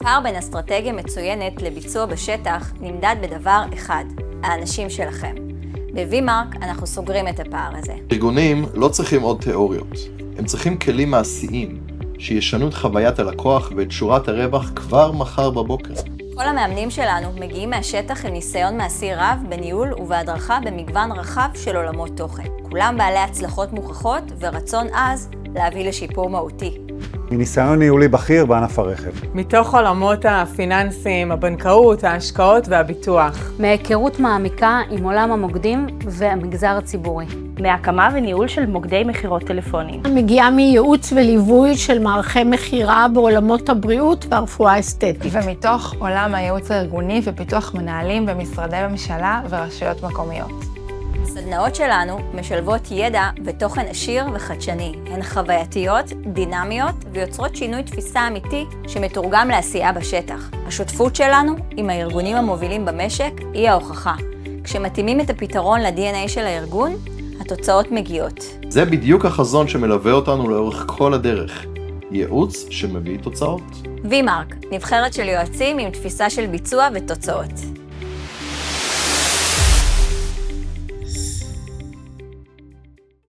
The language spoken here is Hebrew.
הפער בין אסטרטגיה מצוינת לביצוע בשטח נמדד בדבר אחד, האנשים שלכם. ב-VMark אנחנו סוגרים את הפער הזה. ארגונים לא צריכים עוד תיאוריות, הם צריכים כלים מעשיים שישנו את חוויית הלקוח ואת שורת הרווח כבר מחר בבוקר. כל המאמנים שלנו מגיעים מהשטח עם ניסיון מעשי רב בניהול ובהדרכה במגוון רחב של עולמות תוכן. כולם בעלי הצלחות מוכחות ורצון עז להביא לשיפור מהותי. מניסיון ניהולי בכיר בענף הרכב. מתוך עולמות הפיננסים, הבנקאות, ההשקעות והביטוח. מהיכרות מעמיקה עם עולם המוקדים והמגזר הציבורי. מהקמה וניהול של מוקדי מחירות טלפוניים. מגיעה מייעוץ וליווי של מערכי מחירה בעולמות הבריאות והרפואה האסתטית. ומתוך עולם הייעוץ הארגוני ופיתוח מנהלים במשרדי ממשלה ורשויות מקומיות. הסדנאות שלנו משלבות ידע ותוכן עשיר וחדשני. הן חווייתיות, דינמיות ויוצרות שינוי תפיסה אמיתי שמתורגם לעשייה בשטח. השותפות שלנו עם הארגונים המובילים במשק היא ההוכחה. כשמתאימים את הפתרון ל-DNA של הארגון, התוצאות מגיעות. זה בדיוק החזון שמלווה אותנו לאורך כל הדרך. ייעוץ שמביא תוצאות. VMark, נבחרת של יועצים עם תפיסה של ביצוע ותוצאות.